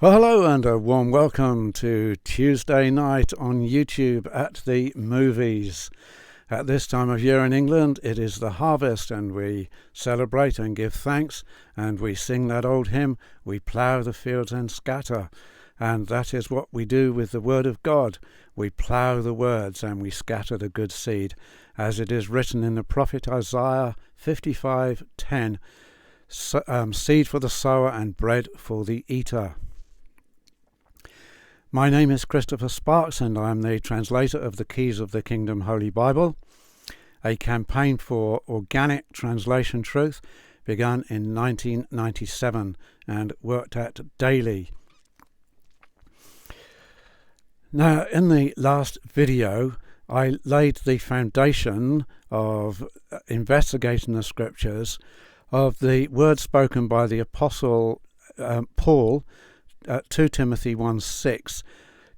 Well, hello and a warm welcome to Tuesday night on YouTube at the movies. At this time of year in England, it is the harvest and we celebrate and give thanks and we sing that old hymn, we plough the fields and scatter. And that is what we do with the Word of God. We plough the words and we scatter the good seed. As it is written in the prophet Isaiah 55:10, seed for the sower and bread for the eater. My name is Christopher Sparks and I am the translator of the Keys of the Kingdom Holy Bible. A campaign for organic translation truth began in 1997 and worked at daily. Now, in the last video, I laid the foundation of investigating the scriptures of the words spoken by the Apostle Paul at 2 Timothy 1:6.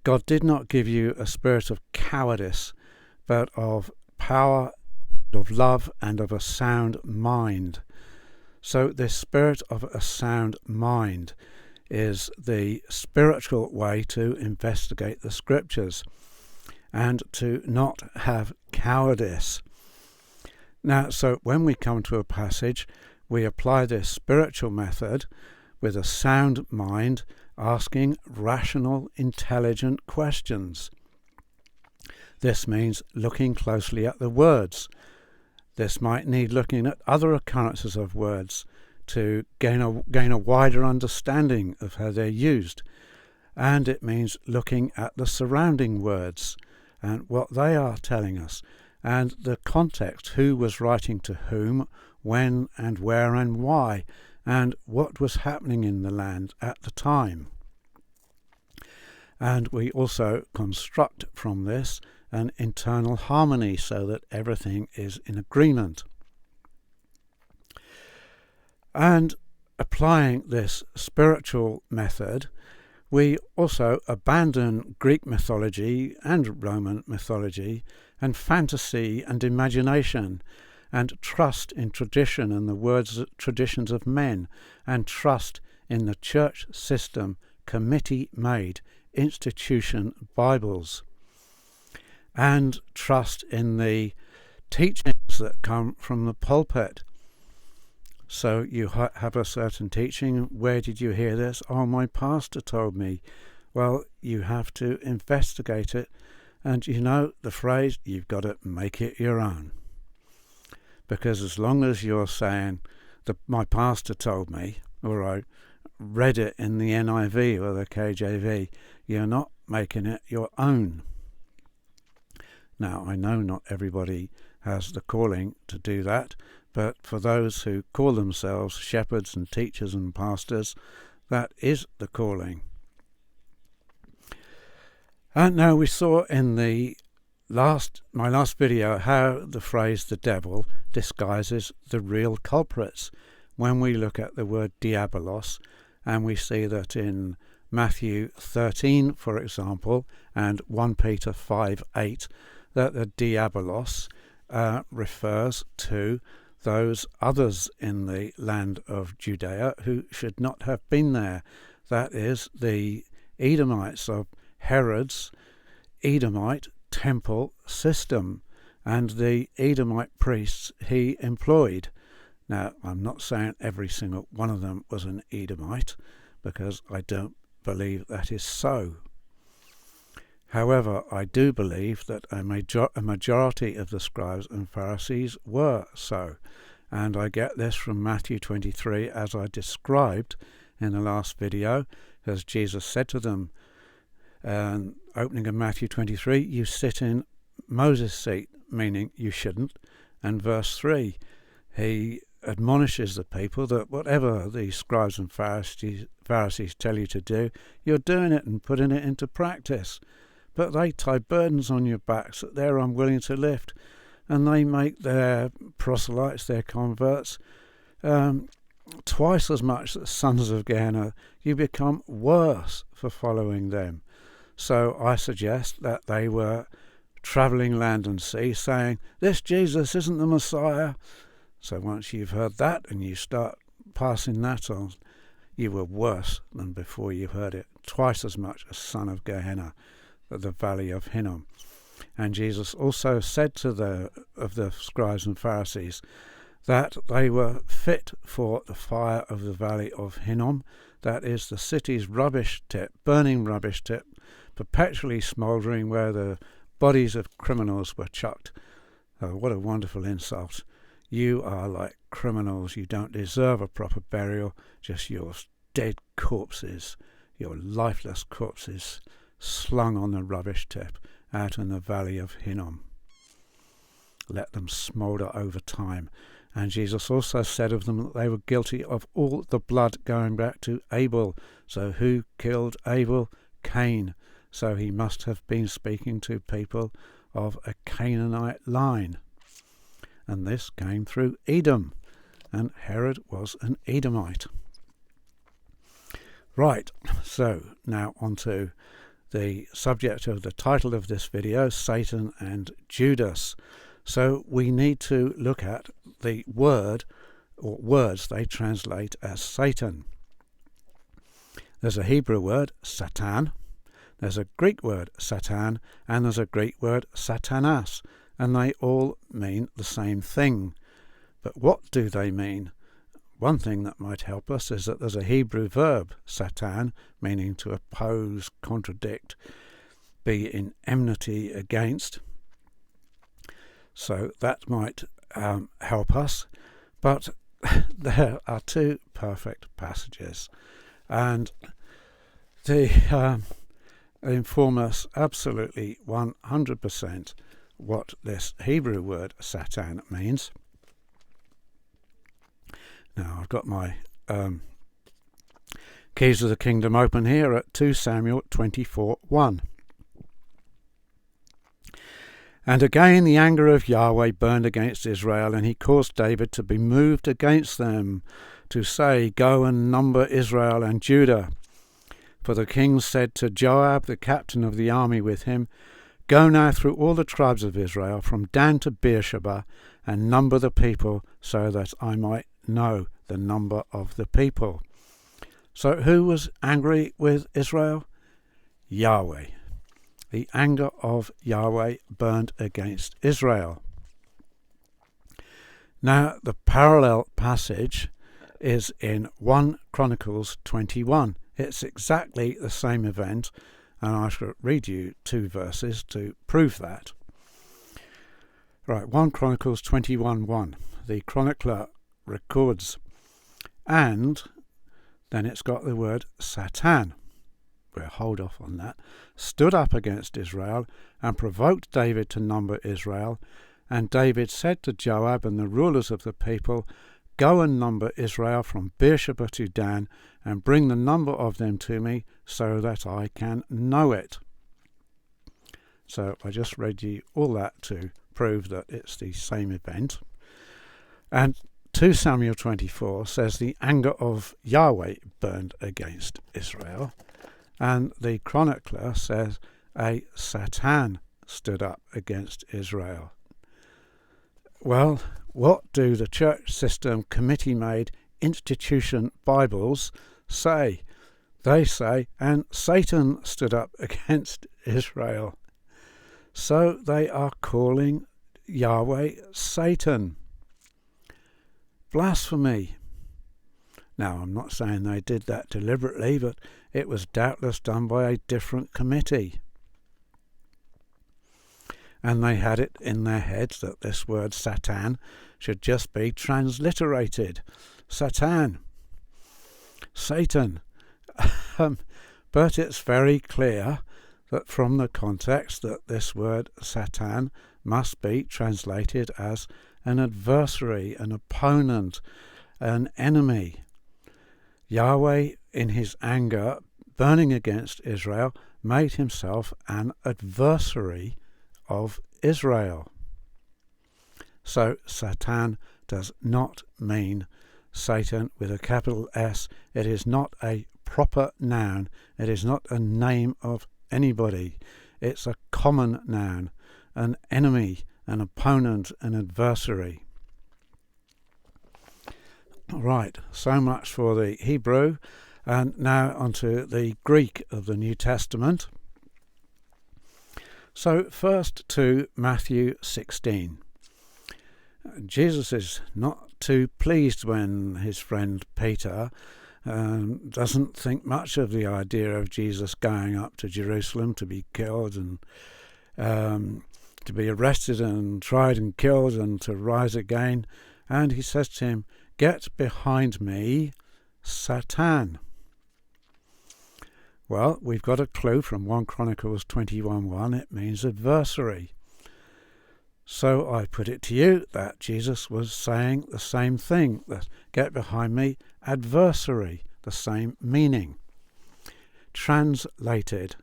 God did not give you a spirit of cowardice, but of power, of love, and of a sound mind. So this spirit of a sound mind is the spiritual way to investigate the scriptures and to not have cowardice. Now, so when we come to a passage, we apply this spiritual method with a sound mind, asking rational, intelligent questions. This means looking closely at the words. This might need looking at other occurrences of words to gain a wider understanding of how they're used. And it means looking at the surrounding words and what they are telling us, and the context, who was writing to whom, when and where and why, and what was happening in the land at the time. And we also construct from this an internal harmony so that everything is in agreement. And applying this spiritual method, we also abandon Greek mythology and Roman mythology and fantasy and imagination, and trust in tradition and the traditions of men, and trust in the church system, committee-made institution Bibles, and trust in the teachings that come from the pulpit. So you have a certain teaching. Where did you hear this? Oh, my pastor told me. Well, you have to investigate it, and you know the phrase, you've got to make it your own. Because as long as you're saying, my pastor told me, or I read it in the NIV or the KJV, you're not making it your own. Now, I know not everybody has the calling to do that, but for those who call themselves shepherds and teachers and pastors, that is the calling. And now we saw in my last video how the phrase the devil disguises the real culprits when we look at the word diabolos, and we see that in Matthew 13, for example, and 1 Peter 5:8, that the diabolos refers to those others in the land of Judea who should not have been there. That is the Edomites of Herod's Edomite temple system and the Edomite priests he employed. Now, I'm not saying every single one of them was an Edomite, because I don't believe that is so. However, I do believe that a majority of the scribes and Pharisees were so, and I get this from Matthew 23, as I described in the last video, as Jesus said to them, opening of Matthew 23, you sit in Moses' seat, meaning you shouldn't, and verse 3, he admonishes the people that whatever the scribes and Pharisees tell you to do, you're doing it and putting it into practice. But they tie burdens on your backs that they're unwilling to lift, and they make their proselytes, their converts, twice as much as sons of Gehenna. You become worse for following them. So I suggest that they were travelling land and sea, saying, this Jesus isn't the Messiah. So once you've heard that and you start passing that on, you were worse than before you heard it, twice as much as son of Gehenna, the valley of Hinnom. And Jesus also said to the scribes and Pharisees that they were fit for the fire of the valley of Hinnom, that is the city's rubbish tip, burning rubbish tip, perpetually smouldering, where the bodies of criminals were chucked. Oh, what a wonderful insult. You are like criminals. You don't deserve a proper burial, just your dead corpses, your lifeless corpses slung on the rubbish tip out in the valley of Hinnom. Let them smoulder over time. And Jesus also said of them that they were guilty of all the blood going back to Abel. So who killed Abel? Cain. So he must have been speaking to people of a Canaanite line. And this came through Edom. And Herod was an Edomite. Right, so now on to the subject of the title of this video, Satan and Judas. So we need to look at the word or words they translate as Satan. There's a Hebrew word, Satan. There's a Greek word, Satan, and there's a Greek word, Satanas, and they all mean the same thing. But what do they mean? One thing that might help us is that there's a Hebrew verb, Satan, meaning to oppose, contradict, be in enmity against. So that might help us. But there are two perfect passages, and they inform us absolutely 100% what this Hebrew word Satan means. Now I've got my keys of the kingdom open here at 2 Samuel 24:1. And again the anger of Yahweh burned against Israel, and he caused David to be moved against them, to say, Go and number Israel and Judah. For the king said to Joab, the captain of the army with him, Go now through all the tribes of Israel, from Dan to Beersheba, and number the people, so that I might know the number of the people. So who was angry with Israel? Yahweh. The anger of Yahweh burned against Israel. Now the parallel passage is in 1 Chronicles 21. It's exactly the same event, and I shall read you 2 verses to prove that. Right, 1 Chronicles 21:1. The chronicler records, and then it's got the word Satan. We'll hold off on that. Stood up against Israel and provoked David to number Israel. And David said to Joab and the rulers of the people, Go and number Israel from Beersheba to Dan, and bring the number of them to me, so that I can know it. So I just read you all that to prove that it's the same event. And 2 Samuel 24 says the anger of Yahweh burned against Israel, and the chronicler says a Satan stood up against Israel. Well, what do the church system committee-made institution Bibles say? They say, and Satan stood up against Israel. So they are calling Yahweh Satan. Blasphemy. Now, I'm not saying they did that deliberately, but it was doubtless done by a different committee. And they had it in their heads that this word Satan should just be transliterated. Satan. Satan. But it's very clear that from the context that this word Satan must be translated as an adversary, an opponent, an enemy. Yahweh, in his anger, burning against Israel, made himself an adversary of Israel. So Satan does not mean Satan with a capital S. It is not a proper noun. It is not a name of anybody. It's a common noun, an enemy, an opponent, an adversary. Right, so much for the Hebrew, and now onto the Greek of the New Testament. So first to Matthew 16. Jesus is not too pleased when his friend Peter doesn't think much of the idea of Jesus going up to Jerusalem to be killed and to be arrested and tried and killed and to rise again. And he says to him, "Get behind me, Satan." Well, we've got a clue from 1 Chronicles 21:1. It means adversary. So I put it to you that Jesus was saying the same thing, that get behind me, adversary, the same meaning. Translated,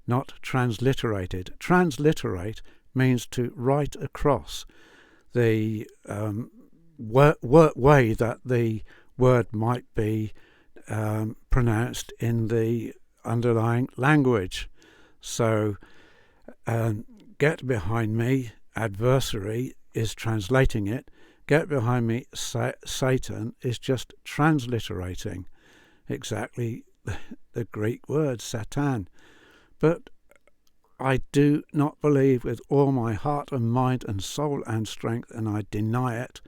not transliterated. Transliterate means to write across. The way that the word might be pronounced in the underlying language. So get behind me, adversary, is translating it. Get behind me, Satan, is just transliterating exactly the Greek word, Satan. But I do not believe with all my heart and mind and soul and strength, and I deny it,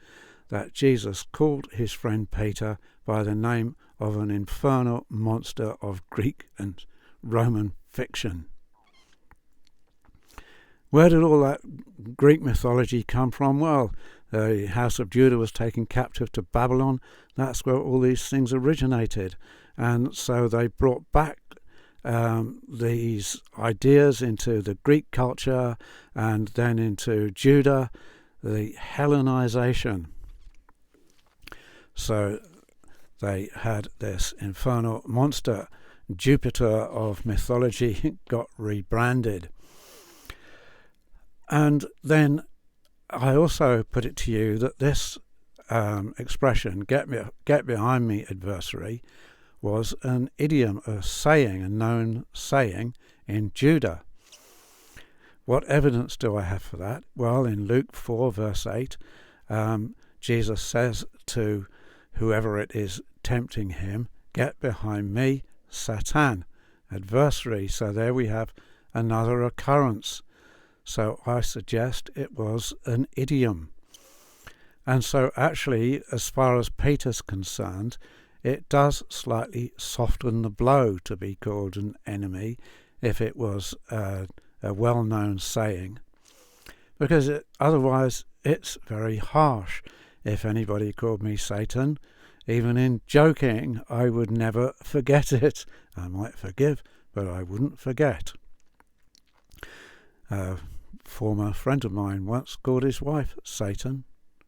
that Jesus called his friend Peter by the name of an infernal monster of Greek and Roman fiction. Where did all that Greek mythology come from? Well, the house of Judas was taken captive to Babylon. That's where all these things originated. And so they brought back these ideas into the Greek culture and then into Judah, the Hellenization. So they had this infernal monster, Jupiter of mythology, got rebranded. And then I also put it to you that this expression, get behind me, adversary, was an idiom, a saying, a known saying in Judah. What evidence do I have for that? Well, in Luke 4 verse 8, Jesus says to whoever it is tempting him, get behind me, Satan, adversary. So there we have another occurrence. So I suggest it was an idiom. And so actually, as far as Peter's concerned, it does slightly soften the blow to be called an enemy if it was a well-known saying, because otherwise it's very harsh. If anybody called me Satan, even in joking, I would never forget it. I might forgive, but I wouldn't forget. A former friend of mine once called his wife Satan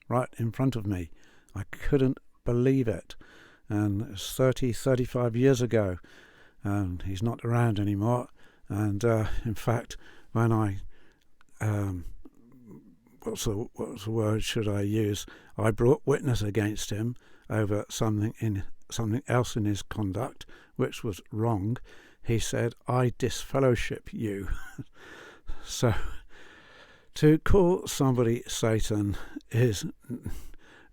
right in front of me. I couldn't believe it. And it was 35 years ago, and he's not around anymore. And in fact, when I what's the word should I use? I brought witness against him over something else in his conduct, which was wrong. He said, "I disfellowship you." So to call somebody Satan is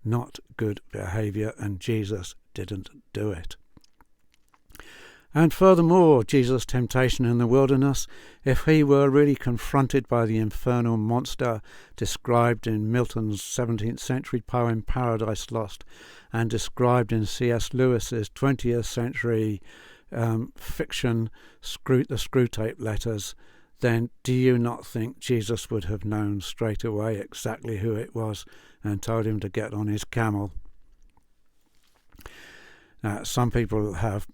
not good behaviour, and Jesus didn't do it. And furthermore, Jesus' temptation in the wilderness, if he were really confronted by the infernal monster described in Milton's 17th century poem Paradise Lost and described in C.S. Lewis's 20th century fiction the Screwtape Letters, then do you not think Jesus would have known straight away exactly who it was and told him to get on his camel? Now, some people have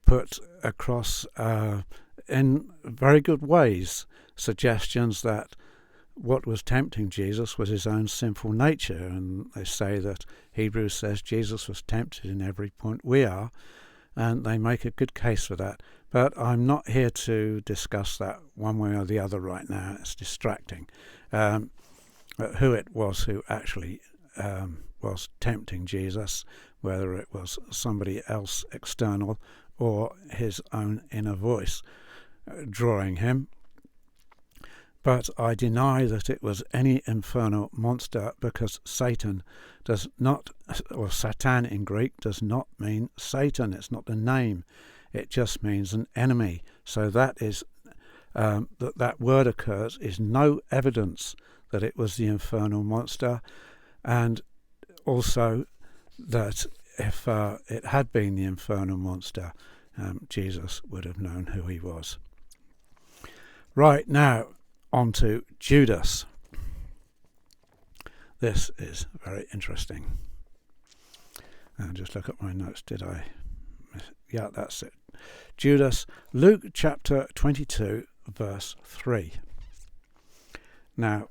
put across in very good ways suggestions that what was tempting Jesus was his own sinful nature, and they say that Hebrews says Jesus was tempted in every point we are, and they make a good case for that. But I'm not here to discuss that one way or the other right now. It's distracting. Who it was who actually was tempting Jesus, whether it was somebody else external or his own inner voice drawing him. but I deny that it was any infernal monster, because Satan does not, or Satan in Greek, does not mean Satan. It's not a name. It just means an enemy. So that is that word occurs is no evidence that it was the infernal monster, and also that if it had been the infernal monster, Jesus would have known who he was. Right, now on to Judas. This is very interesting. And just look at my notes. Did I? Yeah, that's it. Judas, Luke chapter 22, verse 3. Now,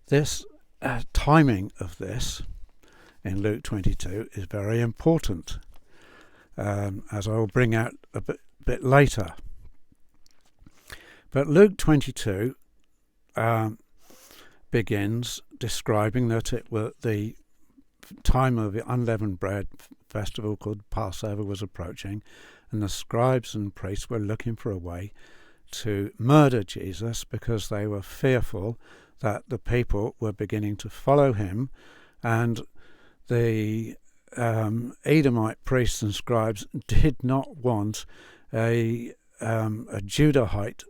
this timing of this in Luke 22 is very important, as I will bring out a bit later. But Luke 22 begins describing that it was the time of the unleavened bread festival called Passover was approaching, and the scribes and priests were looking for a way to murder Jesus because they were fearful that the people were beginning to follow him, and the Edomite priests and scribes did not want a Judahite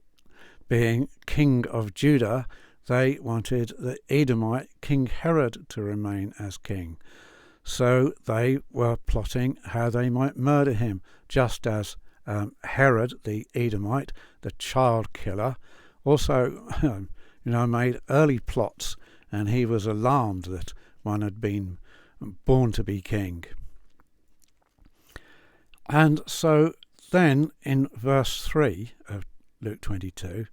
being king of Judah. They wanted the Edomite King Herod to remain as king. So they were plotting how they might murder him, just as Herod the Edomite, the child killer, also made early plots, and he was alarmed that one had been born to be king. And so then in verse 3 of Luke 22,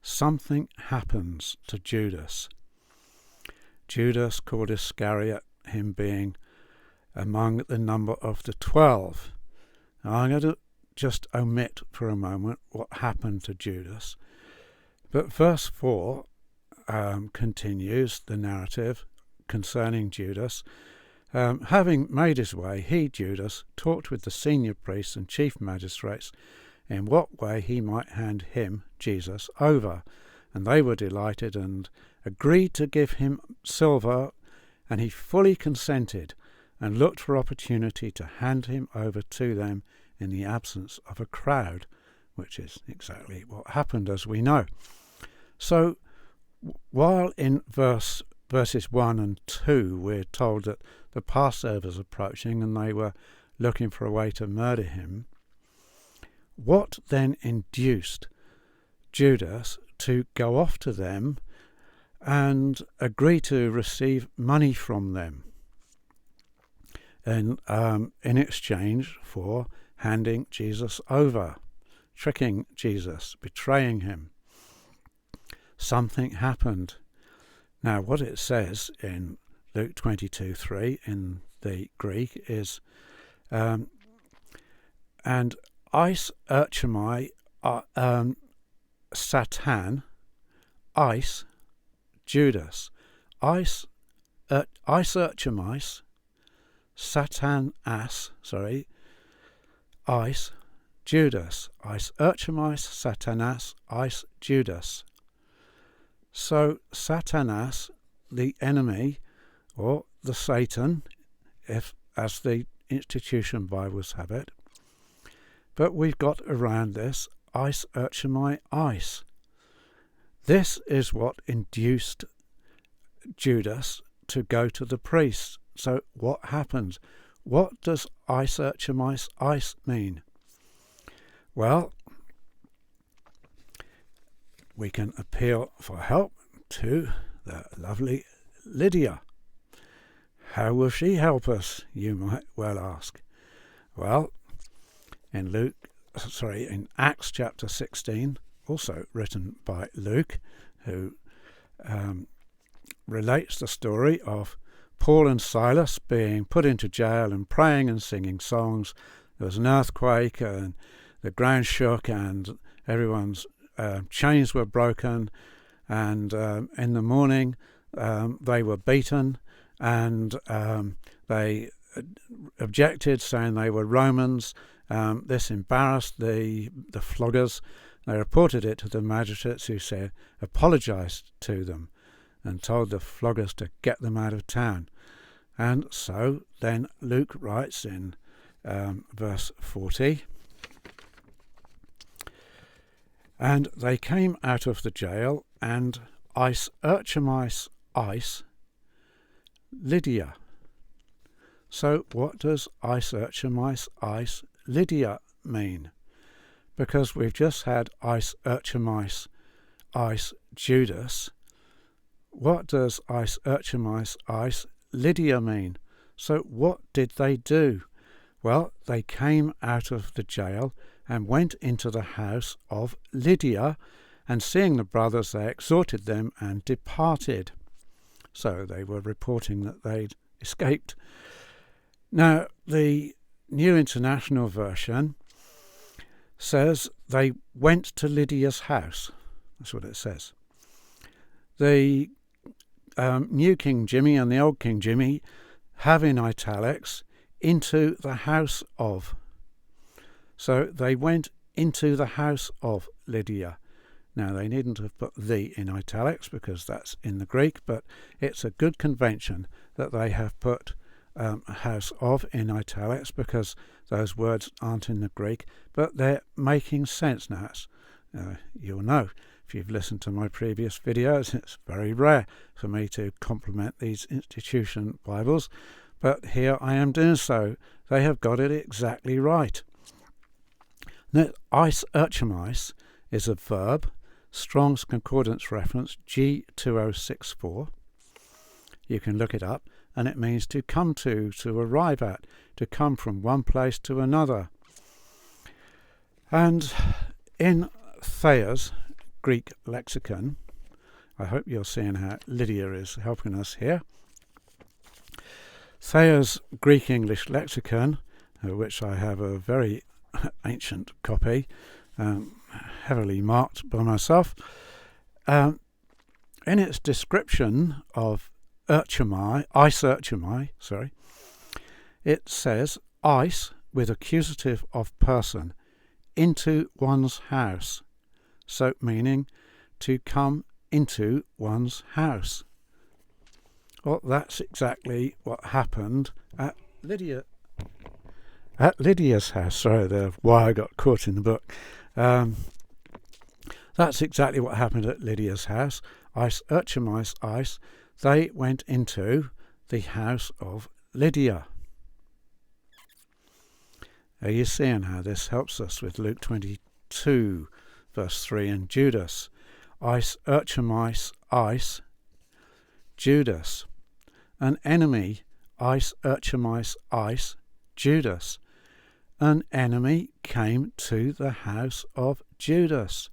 something happens to Judas. Judas called Iscariot, him being among the number of the 12. Now, I'm going to just omit for a moment what happened to Judas. But verse 4 continues the narrative concerning Judas. Having made his way, he, Judas, talked with the senior priests and chief magistrates in what way he might hand him, Jesus, over. And they were delighted and agreed to give him silver, and he fully consented and looked for opportunity to hand him over to them in the absence of a crowd, which is exactly what happened, as we know. So while in verses 1 and 2 we're told that the Passover's approaching and they were looking for a way to murder him, what then induced Judas to go off to them and agree to receive money from them in exchange for handing Jesus over, tricking Jesus, betraying him? Something happened. Now, what it says in Luke 22:3 in the Greek is, and eis erchomai Satan, eis Judas, eis erchomais Satan as, eis Judas, eis erchomais Satanas, eis Judas. So Satanas, the enemy, or the Satan, if as the institution Bibles have it, but we've got around this eis erchomai eis. This is what induced Judas to go to the priests. So what happens? What does eis erchomai eis mean? Well, we can appeal for help to the lovely Lydia. How will she help us, you might well ask? Well, in Acts chapter 16, also written by Luke, who relates the story of Paul and Silas being put into jail and praying and singing songs. There was an earthquake and the ground shook and everyone's chains were broken, and in the morning they were beaten, and they objected, saying they were Romans. This embarrassed the floggers, They reported it to the magistrates, who apologised to them and told the floggers to get them out of town. And so then Luke writes in verse 40, "And they came out of the jail, and Ice Lydia." So what does Ice Lydia mean? Because we've just had Ice Judas. What does Ice Lydia mean? So what did they do? Well, they came out of the jail and went into the house of Lydia, and seeing the brothers, they exhorted them and departed. So they were reporting that they'd escaped. Now, the New International Version says they went to Lydia's house. That's what it says. The New King Jimmy and the Old King Jimmy have in italics, into the house of. So they went into the house of Lydia. Now, they needn't have put "the" in italics because that's in the Greek, but it's a good convention that they have put house of in italics, because those words aren't in the Greek, but they're making sense now. You'll know, if you've listened to my previous videos, it's very rare for me to compliment these institution Bibles, but here I am doing so. They have got it exactly right. Now, Ice is a verb, Strong's Concordance reference G2064. You can look it up, and it means to come to arrive at, to come from one place to another. And in Thayer's Greek lexicon, I hope you're seeing how Lydia is helping us here. Thayer's Greek English lexicon, which I have a very ancient copy, heavily marked by myself, in its description of Ice it says ice with accusative of person, into one's house, so meaning to come into one's house. Well, that's exactly what happened at Lydia's house. Sorry, the wire got caught in the book. That's exactly what happened at Lydia's house. Ice. They went into the house of Lydia. Are you seeing how this helps us with Luke 22, verse 3, and Judas? Ice, Judas. An enemy, Ice, Judas. An enemy came to the house of Judas.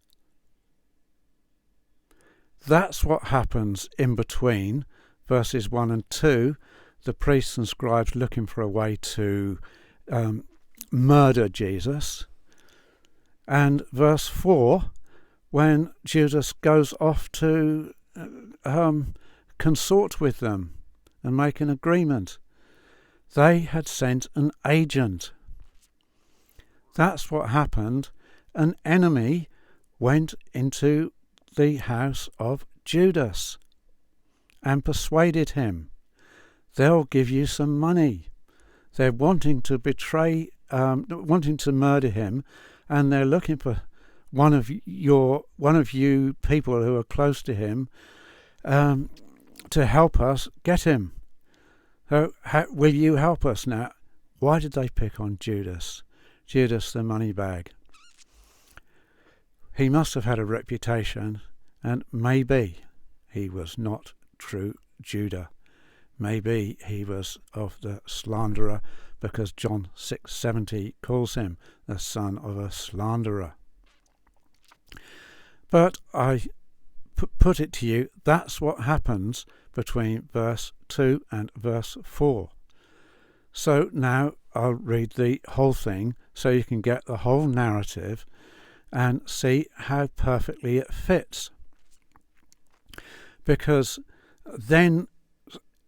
That's what happens in between verses 1 and 2, the priests and scribes looking for a way to murder Jesus, and verse 4, when Judas goes off to consort with them and make an agreement. They had sent an agent. That's what happened. An enemy went into the house of Judas and persuaded him. They'll give you some money. They're wanting to wanting to murder him, and they're looking for one of you people who are close to him to help us get him. So will you help us? Now, why did they pick on Judas? Judas the money bag. He must have had a reputation, and maybe he was not true Judah. Maybe he was of the slanderer, because John 6:70 calls him the son of a slanderer. But I put it to you, that's what happens between verse 2 and verse 4. So now I'll read the whole thing so you can get the whole narrative and see how perfectly it fits. Because then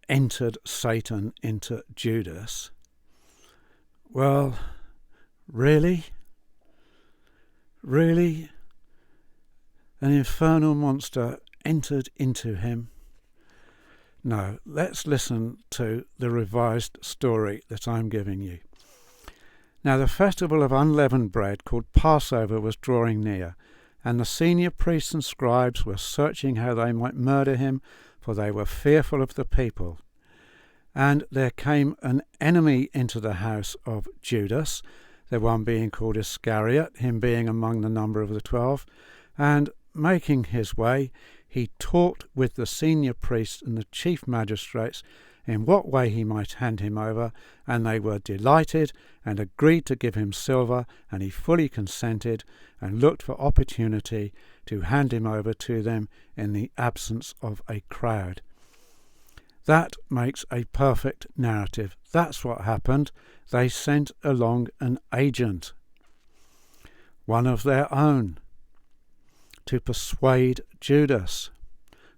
entered Satan into Judas. Well, really? an infernal monster entered into him? No, let's listen to the revised story that I'm giving you. Now the festival of unleavened bread, called Passover, was drawing near, and the senior priests and scribes were searching how they might murder him, for they were fearful of the people. And there came an enemy into the house of Judas, the one being called Iscariot, him being among the number of the 12, and making his way, he talked with the senior priests and the chief magistrates in what way he might hand him over, and they were delighted and agreed to give him silver, and he fully consented and looked for opportunity to hand him over to them in the absence of a crowd. That makes a perfect narrative. That's what happened. They sent along an agent, one of their own, to persuade Judas,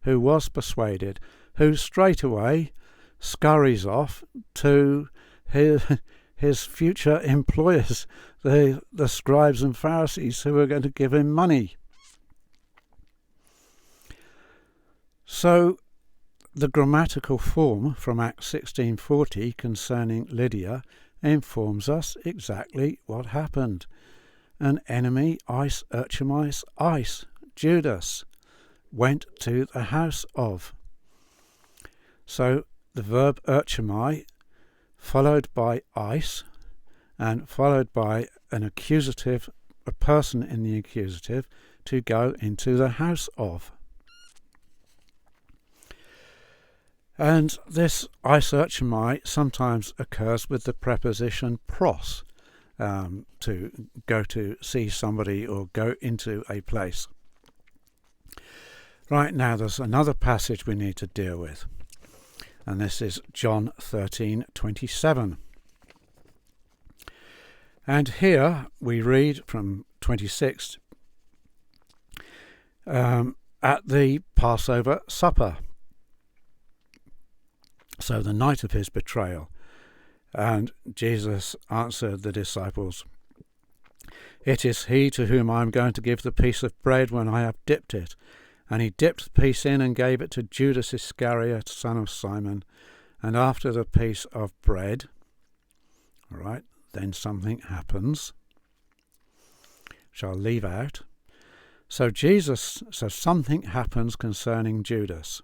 who was persuaded, who straight away scurries off to his future employers, the scribes and Pharisees, who are going to give him money. So the grammatical form from Acts 16:40 concerning Lydia informs us exactly what happened. An enemy, eis urchomais, eis, Judas, went to the house of. So the verb urchomai, followed by eis, and followed by an accusative, a person in the accusative, to go into the house of. And this eis urchomai sometimes occurs with the preposition pros, to go to see somebody or go into a place. Right, now there's another passage we need to deal with, and this is John 13:27. And here we read from 26, at the Passover supper, so the night of his betrayal. And Jesus answered the disciples, "It is he to whom I am going to give the piece of bread when I have dipped it." And he dipped the piece in and gave it to Judas Iscariot, son of Simon. And after the piece of bread, all right, then something happens, which I'll leave out. So something happens concerning Judas.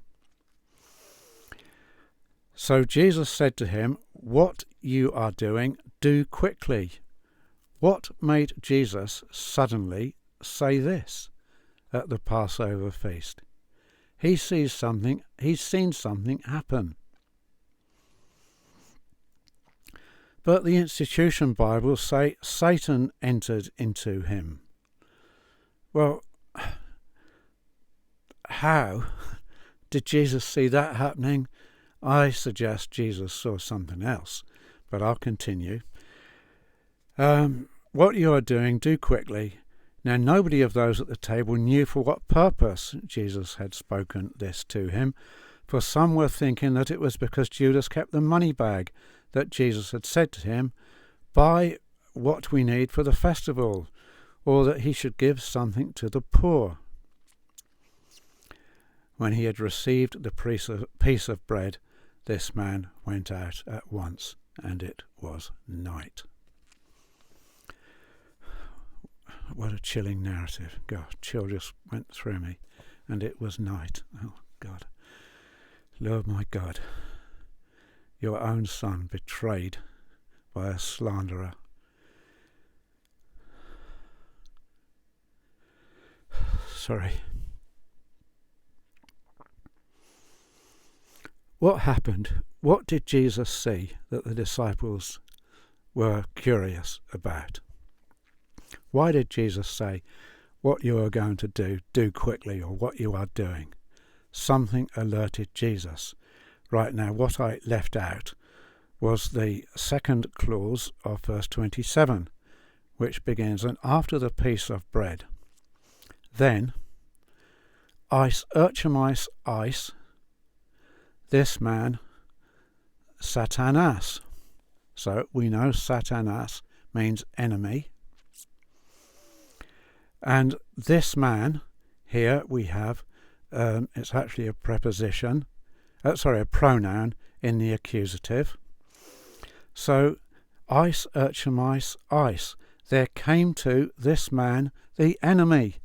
So Jesus said to him, "What you are doing, do quickly." What made Jesus suddenly say this at the Passover feast? He's seen something happen. But the Institution Bibles say Satan entered into him. Well, how did Jesus see that happening? I suggest Jesus saw something else, but I'll continue. What you are doing, do quickly. Now nobody of those at the table knew for what purpose Jesus had spoken this to him, for some were thinking that it was because Judas kept the money bag that Jesus had said to him, "Buy what we need for the festival," or that he should give something to the poor. When he had received the piece of bread, this man went out at once, and it was night. What a chilling narrative. God, chill just went through me, and it was night. Oh, God. Lord my God, your own son betrayed by a slanderer. Sorry. What happened? What did Jesus see that the disciples were curious about? Why did Jesus say, "What you are going to do quickly," or "what you are doing"? Something alerted Jesus. Right, now, what I left out was the second clause of verse 27, which begins, "And after the piece of bread, then, eis urchomais eis, this man, Satanas." So we know Satanas means enemy. And this man, here we have, it's actually a preposition, a pronoun in the accusative. So, eis urchemais eis, there came to this man the enemy.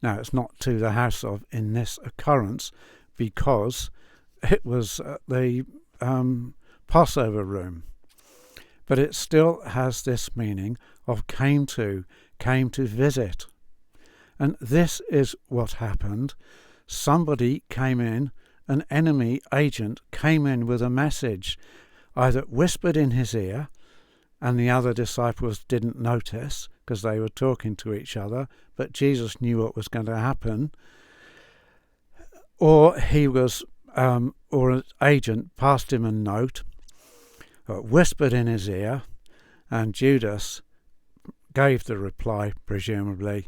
Now, it's not to the house of in this occurrence, because it was the Passover room. But it still has this meaning of came to visit. And this is what happened. Somebody came in, an enemy agent came in with a message, either whispered in his ear, and the other disciples didn't notice because they were talking to each other, but Jesus knew what was going to happen, or he was, or an agent passed him a note, whispered in his ear, and Judas gave the reply, presumably,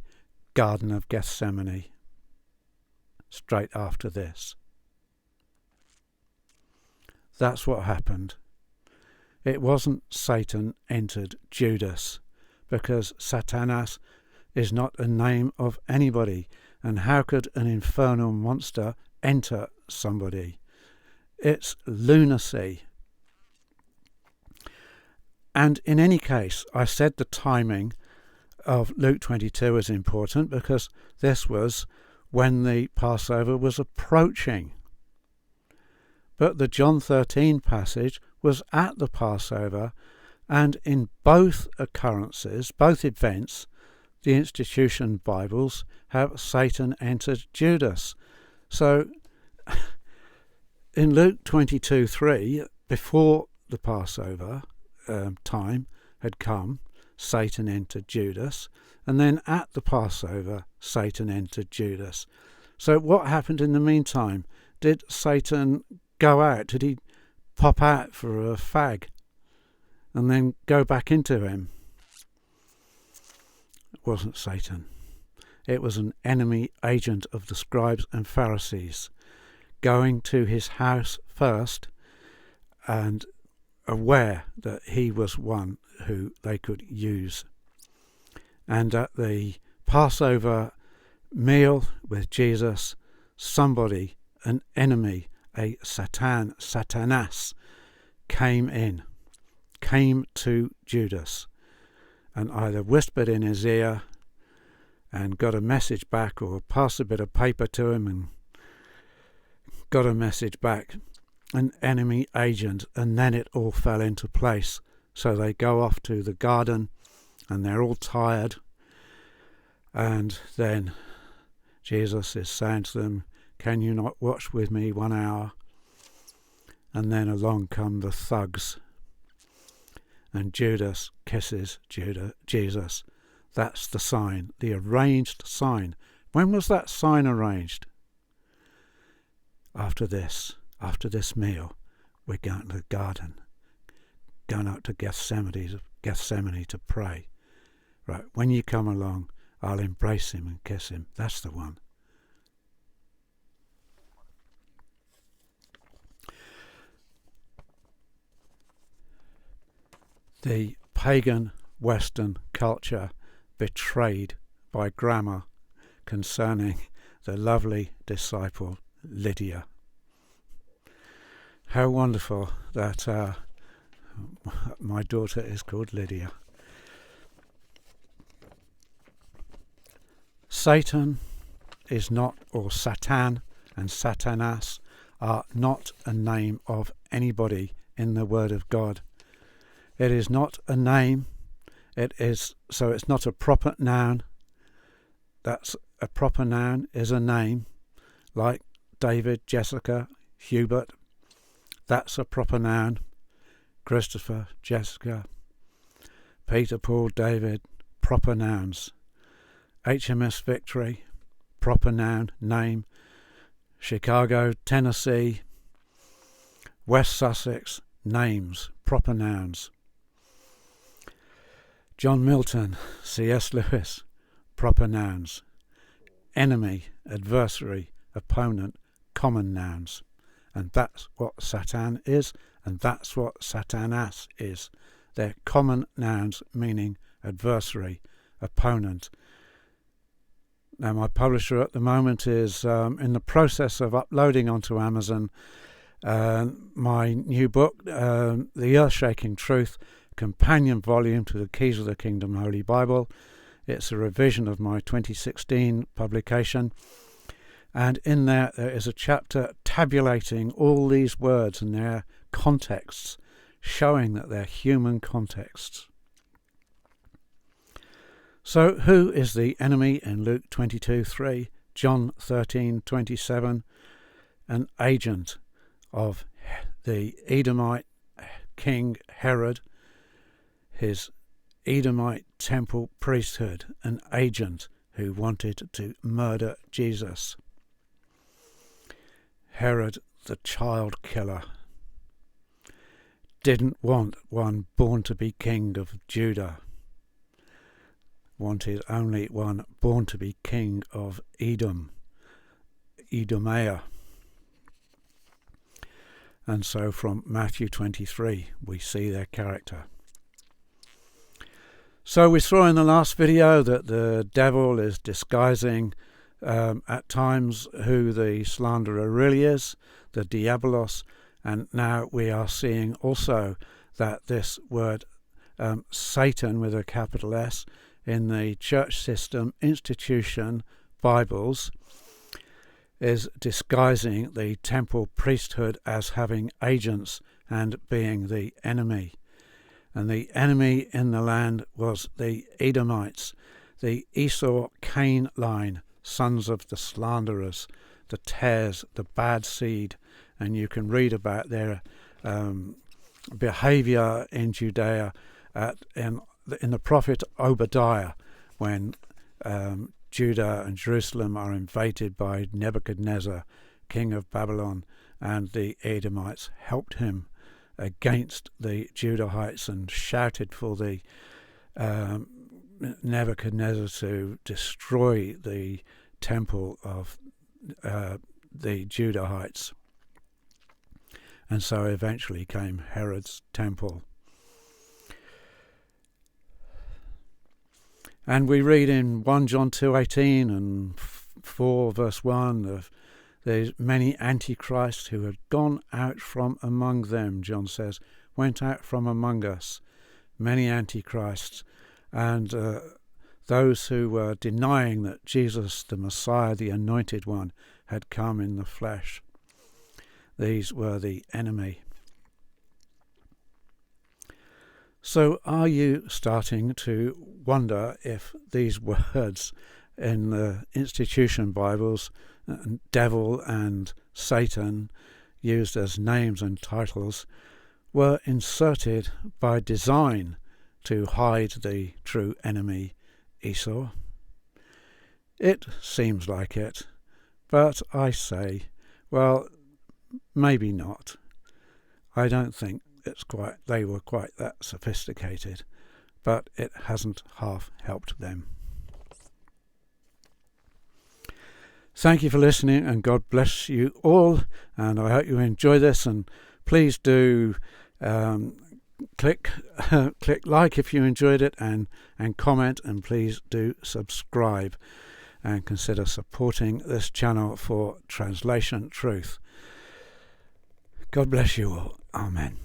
Garden of Gethsemane, straight after this. That's what happened. It wasn't Satan entered Judas, because Satanas is not a name of anybody, and how could an infernal monster enter somebody? It's lunacy. And in any case, I said the timing of Luke 22 is important because this was when the Passover was approaching. But the John 13 passage was at the Passover, and in both occurrences, both events, the institution Bibles have Satan entered Judas. So in Luke 22:3, before the Passover time had come, Satan entered Judas, and then at the Passover, Satan entered Judas. So what happened in the meantime? Did Satan go out? Did he pop out for a fag and then go back into him? It wasn't Satan. It was an enemy agent of the scribes and Pharisees going to his house first and aware that he was one who they could use. And at the Passover meal with Jesus, somebody, an enemy, a Satanas, came to Judas and either whispered in his ear and got a message back, or passed a bit of paper to him and got a message back, an enemy agent, and then it all fell into place. So they go off to the garden and they're all tired, and then Jesus is saying to them, can you not watch with me 1 hour? And then along come the thugs, and Judas kisses Jesus. That's the sign, the arranged sign. When was that sign arranged? After this meal, we're going to the garden, going out to Gethsemane to pray. Right, when you come along, I'll embrace him and kiss him. That's the one. The pagan Western culture betrayed by grammar concerning the lovely disciple Lydia. How wonderful that my daughter is called Lydia. Satan is not, or Satan and Satanas are not a name of anybody in the Word of God. It is not a name. It's not a proper noun. That's a proper noun is a name, like David, Jessica, Hubert. That's a proper noun. Christopher, Jessica, Peter, Paul, David, proper nouns. HMS Victory, proper noun, name. Chicago, Tennessee, West Sussex, names, proper nouns. John Milton, C.S. Lewis, proper nouns. Enemy, adversary, opponent, common nouns. And that's what Satan is, and that's what Satanas is. They're common nouns meaning adversary, opponent. Now, my publisher at the moment is in the process of uploading onto Amazon my new book, The Earth-Shaking Truth, companion volume to the Keys of the Kingdom Holy Bible. It's a revision of my 2016 publication. And in there is a chapter tabulating all these words and their contexts, showing that they're human contexts. So who is the enemy in Luke 22:3, John 13:27, an agent of the Edomite King Herod, his Edomite temple priesthood, an agent who wanted to murder Jesus? Herod, the child killer, didn't want one born to be king of Judah, wanted only one born to be king of Edom, Edomea. And so from Matthew 23 we see their character. So we saw in the last video that the devil is disguising at times who the slanderer really is, the diabolos, and now we are seeing also that this word Satan with a capital S in the church system institution Bibles is disguising the temple priesthood as having agents and being the enemy. And the enemy in the land was the Edomites, the Esau-Cain line, sons of the slanderers, the tares, the bad seed. And you can read about their behavior in Judea in the prophet Obadiah, when Judah and Jerusalem are invaded by Nebuchadnezzar, king of Babylon, and the Edomites helped him against the Judahites and shouted for the Nebuchadnezzar to destroy the temple of the Judahites. And so eventually came Herod's temple. And we read in 1 John 2:18 and 4 verse 1 of there's many antichrists who had gone out from among them, John says, went out from among us, many antichrists, and those who were denying that Jesus, the Messiah, the Anointed One, had come in the flesh. These were the enemy. So are you starting to wonder if these words in the institution Bibles, devil and Satan, used as names and titles, were inserted by design to hide the true enemy, Esau? It seems like it, but I say, well, maybe not. I don't think they were quite that sophisticated, but it hasn't half helped them. Thank you for listening, and God bless you all, and I hope you enjoy this, and please do click like if you enjoyed it, and comment, and please do subscribe and consider supporting this channel for Translation Truth. God bless you all. Amen.